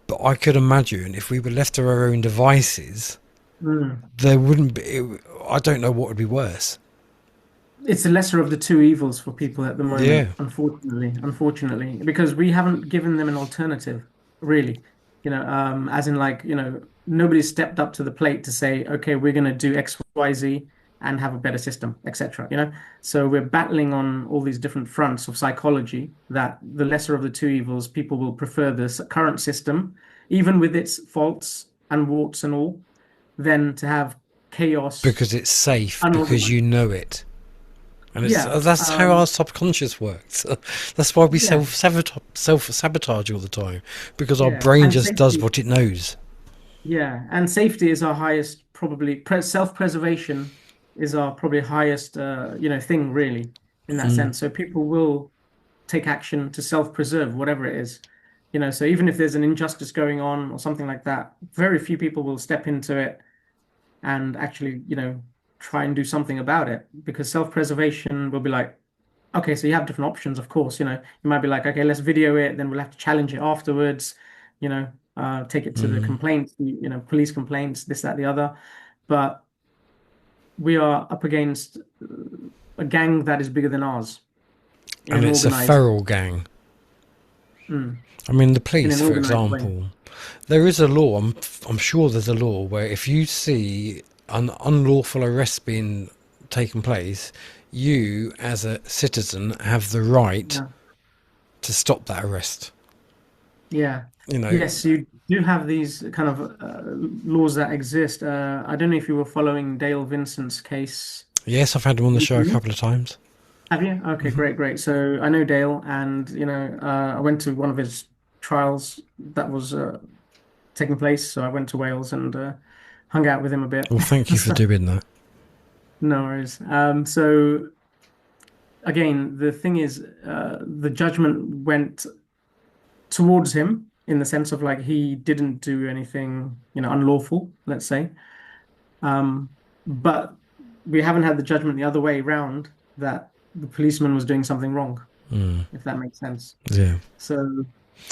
But I could imagine if we were left to our own devices, Mm. there wouldn't be. I don't know what would be worse. It's the lesser of the two evils for people at the moment, Yeah, unfortunately, because we haven't given them an alternative, really. As in like, nobody's stepped up to the plate to say, okay, we're going to do X, Y, Z and have a better system, etc. So we're battling on all these different fronts of psychology, that the lesser of the two evils, people will prefer this current system, even with its faults and warts and all, than to have chaos, because it's safe, because unorganized. you know it. And Yeah. that's how our subconscious works. That's why we Yeah. self sabotage all the time, because our Yeah. brain And just does safety. what it knows. Yeah. And safety is our highest, probably self-preservation is our probably highest, thing really in that Mm. sense. So people will take action to self-preserve, whatever it is. So even if there's an injustice going on or something like that, very few people will step into it and actually, try and do something about it, because self-preservation will be like, okay, so you have different options, of course. You might be like, okay, let's video it, then we'll have to challenge it afterwards, take it to the Mm. complaints, police complaints, this, that, the other. But we are up against a gang that is bigger than ours in And an it's a organized, feral gang. mm, I mean, the in police, an for organized way. example, there is a law. I'm sure there's a law where if you see an unlawful arrest being taken place, you, as a citizen, have the right Yeah. to stop that arrest. Yeah. You know, Yes, you do have these kind of laws that exist. I don't know if you were following Dale Vincent's case yes, I've had him on the show a recently. couple of times. Have you? Okay, Hmm. great, great. So I know Dale, and I went to one of his trials that was taking place. So I went to Wales and hung out with him a bit. Well, thank you for So, doing that. no worries. So again, the thing is, the judgment went towards him in the sense of like he didn't do anything, unlawful, let's say. Um, but we haven't had the judgment the other way round, that the policeman was doing something wrong, Mm, if that makes sense. yeah. So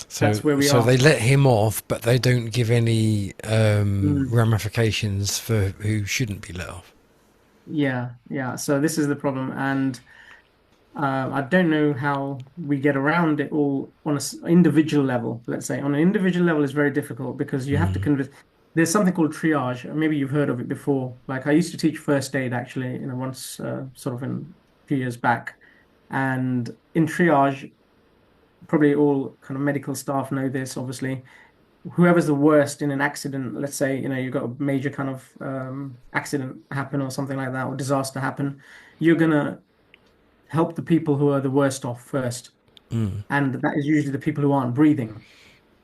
So, that's where we so are. they let him off, but they don't give any Mm, ramifications for who shouldn't be let off. yeah, yeah. So this is the problem, and I don't know how we get around it all on an individual level. Let's say on an individual level is very difficult, because you have to Mm. convince. there's something called triage. Maybe you've heard of it before. Like I used to teach first aid actually, once sort of in a few years back. And in triage, probably all kind of medical staff know this, obviously. Whoever's the worst in an accident, let's say, you've got a major kind of accident happen or something like that, or disaster happen, you're gonna help the people who are the worst off first. And that is usually the people who aren't breathing.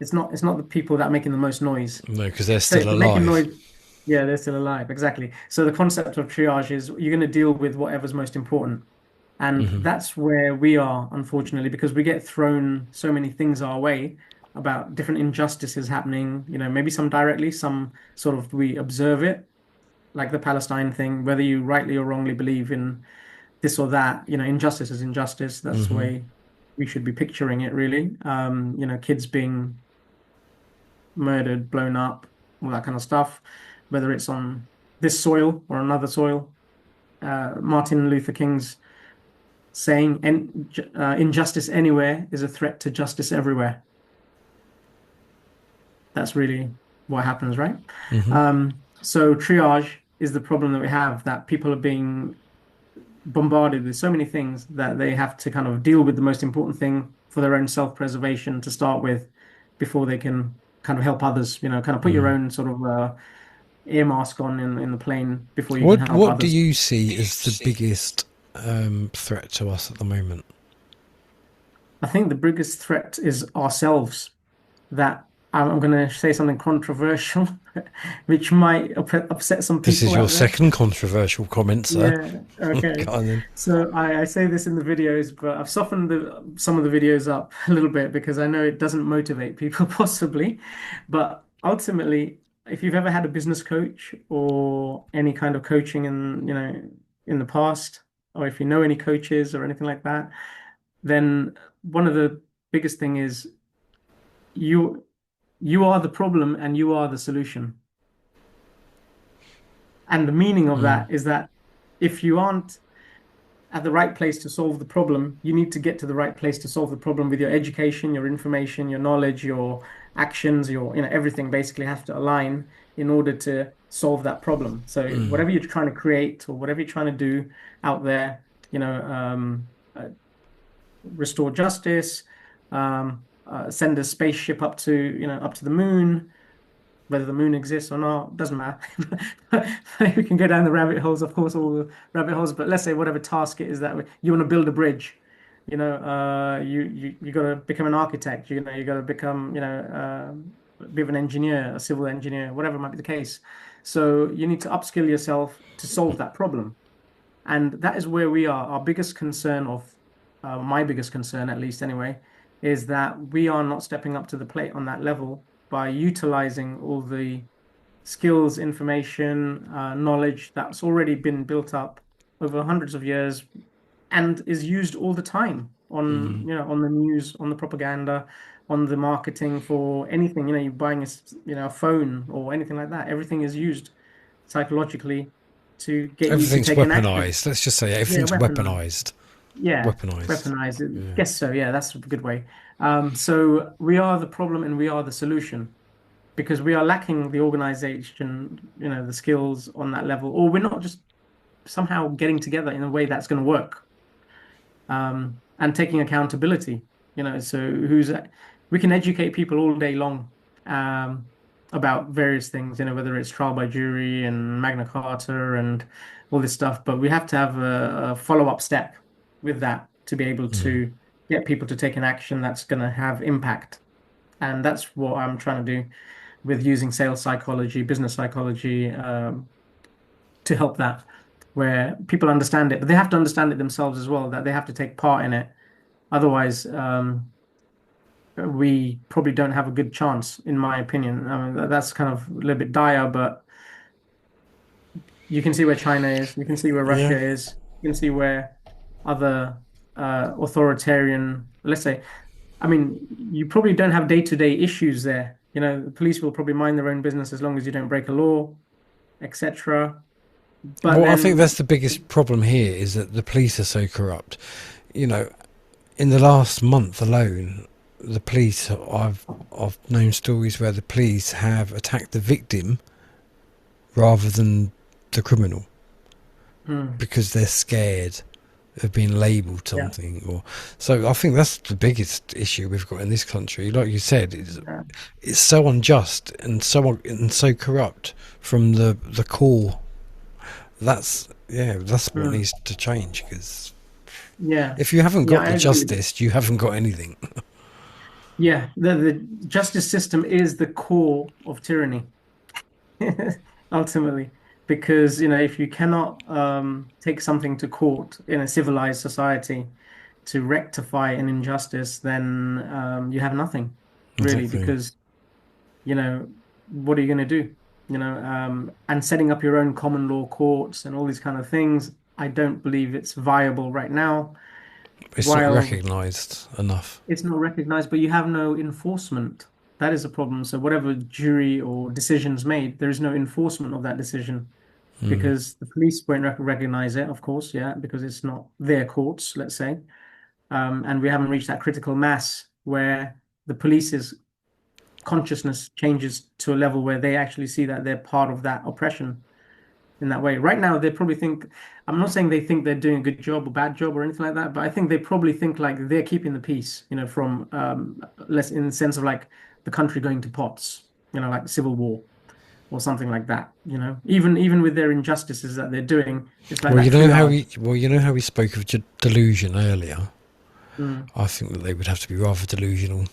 It's not the people that are making the most noise. No, because they're So if still they're making alive. noise, yeah, they're still alive. Exactly. So the concept of triage is you're going to deal with whatever's most important. And that's where we are, unfortunately, because we get thrown so many things our way about different injustices happening, maybe some directly, some sort of we observe it, like the Palestine thing, whether you rightly or wrongly believe in this or that, injustice is injustice. That's the way we should be picturing it, really. Kids being murdered, blown up, all that kind of stuff, whether it's on this soil or another soil. Martin Luther King's saying, injustice anywhere is a threat to justice everywhere. That's really what happens, right? So triage is the problem that we have, that people are being bombarded with so many things that they have to kind of deal with the most important thing for their own self-preservation to start with before they can kind of help others, kind of put your own sort of ear mask on in the plane before you can help What do others. you see as the biggest threat to us at the moment? I think the biggest threat is ourselves. That I'm going to say something controversial, which might upset some This is people your out there. second controversial comment, sir. Yeah, okay. Go on then. So I say this in the videos, but I've softened some of the videos up a little bit because I know it doesn't motivate people possibly. But ultimately, if you've ever had a business coach or any kind of coaching in the past, or if you know any coaches or anything like that, then one of the biggest thing is you you are the problem and you are the solution. And the meaning of that is that if you aren't at the right place to solve the problem, you need to get to the right place to solve the problem with your education, your information, your knowledge, your actions, everything basically has to align in order to solve that problem. So whatever you're trying to create or whatever you're trying to do out there, restore justice, send a spaceship up to the moon, whether the moon exists or not, doesn't matter. We can go down the rabbit holes, of course, all the rabbit holes. But let's say whatever task it is that you want to build a bridge, you got to become an architect. You got to become a bit of an engineer, a civil engineer, whatever might be the case. So you need to upskill yourself to solve that problem, and that is where we are. Our biggest concern, my biggest concern, at least anyway, is that we are not stepping up to the plate on that level by utilizing all the skills, information, knowledge that's already been built up over hundreds of years and is used all the time on the news, on the propaganda, on the marketing for anything. You're buying a phone or anything like that. Everything is used psychologically to get you to Everything's take an action. weaponized. Let's just say Yeah, everything's weaponized. weaponized. Yeah, Weaponized. weaponize it. Yeah. Guess so. Yeah, that's a good way. So we are the problem and we are the solution because we are lacking the organization, the skills on that level, or we're not just somehow getting together in a way that's going to work. And taking accountability, so we can educate people all day long about various things, whether it's trial by jury and Magna Carta and all this stuff, but we have to have a follow-up step with that to be able to get people to take an action that's going to have impact. And that's what I'm trying to do with using sales psychology, business psychology, to help that, where people understand it, but they have to understand it themselves as well, that they have to take part in it. Otherwise, we probably don't have a good chance, in my opinion. I mean, that's kind of a little bit dire, but you can see where China is, you can see where Yeah. Russia is, you can see where other authoritarian, let's say, I mean, you probably don't have day-to-day issues there. The police will probably mind their own business as long as you don't break a law, etc. But Well, I think then, that's the biggest problem here is that the police are so corrupt. In the last month alone, the police, I've known stories where the police have attacked the victim rather than the criminal because they're scared of being labelled something. Or so I think that's the biggest issue we've got in this country. Like you said, it's so unjust and so corrupt from the core. That's what needs to change, because if you haven't got the justice, you haven't got anything. The justice system is the core of tyranny, ultimately, because if you cannot take something to court in a civilized society to rectify an injustice, then you have nothing really, Exactly. because what are you going to do? And setting up your own common law courts and all these kind of things, I don't believe it's viable right now. It's not recognised enough. It's not recognized, but you have no enforcement. That is a problem. So whatever jury or decisions made, there is no enforcement of that decision because the police won't recognize it, of course, because it's not their courts, let's say. And we haven't reached that critical mass where the police's consciousness changes to a level where they actually see that they're part of that oppression in that way. Right now, they probably think, I'm not saying they think they're doing a good job or bad job or anything like that, but I think they probably think like they're keeping the peace, from less in the sense of like the country going to pots, like civil war or something like that, even with their injustices that they're doing. It's like you know how we spoke of delusion earlier. I think that they would have to be rather delusional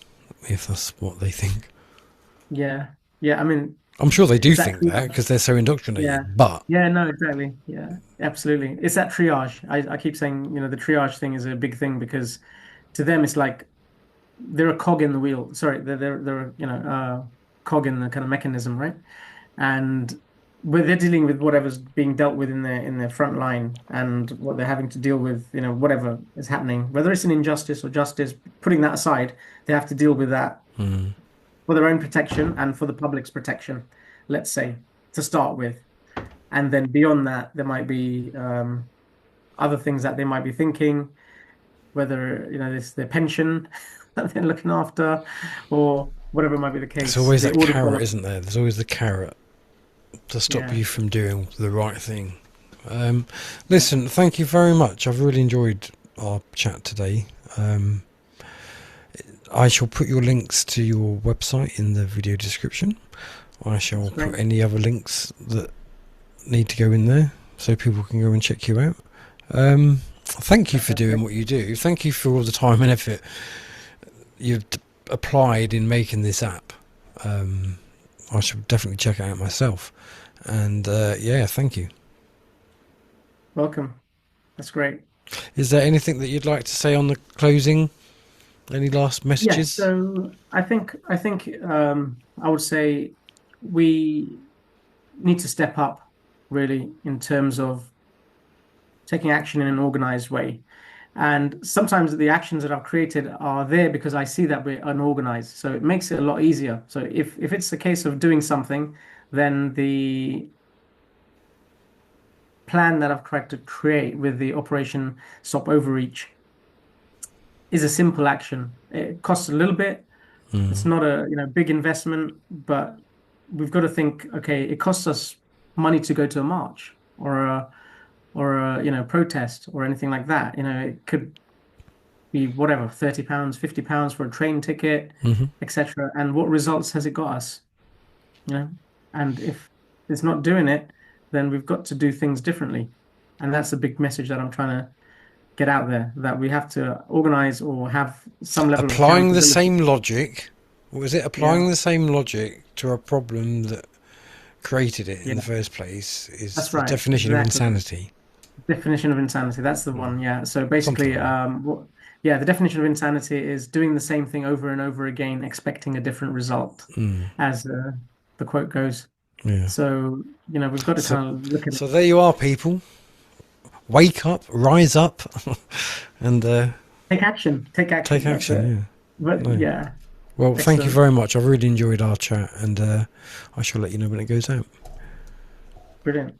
if that's what they think. Yeah. I mean, I'm sure they do think that because they're so indoctrinated. But no, exactly. Yeah, absolutely. It's that triage. I keep saying, the triage thing is a big thing because to them it's like they're a cog in the wheel. Sorry, they're a cog in the kind of mechanism, right? And where they're dealing with whatever's being dealt with in their front line and what they're having to deal with, whatever is happening, whether it's an injustice or justice, putting that aside, they have to deal with that for their own protection and for the public's protection, let's say, to start with. And then beyond that, there might be other things that they might be thinking, whether, it's their pension that they're looking after or whatever might be the case. There's always that carrot, isn't there? There's always the carrot to stop you from doing the right thing. Listen, thank you very much. I've really enjoyed our chat today. I shall put your links to your website in the video description. I shall put any other links that need to go in there so people can go and check you out. Thank you for doing what you do. Thank you for all the time and effort you've applied in making this app. I should definitely check it out myself. And thank you. Welcome. That's great. Is there anything that you'd like to say on the closing? Any last messages? Yeah, so I think I would say we need to step up really in terms of taking action in an organized way. And sometimes the actions that I've created are there because I see that we're unorganized. So it makes it a lot easier. So if it's a case of doing something, then the plan that I've tried to create with the Operation Stop Overreach is a simple action. It costs a little bit. It's not a big investment, but we've got to think, okay, it costs us money to go to a march or a protest or anything like that. It could be whatever, £30, £50 for a train ticket, etc. And what results has it got us? And if it's not doing it, then we've got to do things differently. And that's a big message that I'm trying to get out there, that we have to organize or have some level applying the same logic. Was it applying the same logic to a problem that created it in the first place is the definition of insanity. Definition of insanity, that's the one. So basically the definition of insanity is doing the same thing over and over again expecting a different result, as the quote goes. So we've got to kind of look at so there you are, people. Wake up, rise up, and take action. Take action. But well, excellent. Thank you very much. I've really enjoyed our chat, and I shall let you know when it goes out. Brilliant.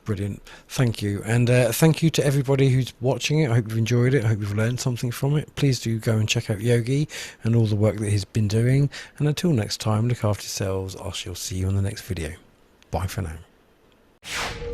Brilliant. Thank you. And thank you to everybody who's watching it. I hope you've enjoyed it. I hope you've learned something from it. Please do go and check out Yogi and all the work that he's been doing. And until next time, look after yourselves. I shall see you on the next video. Bye for now.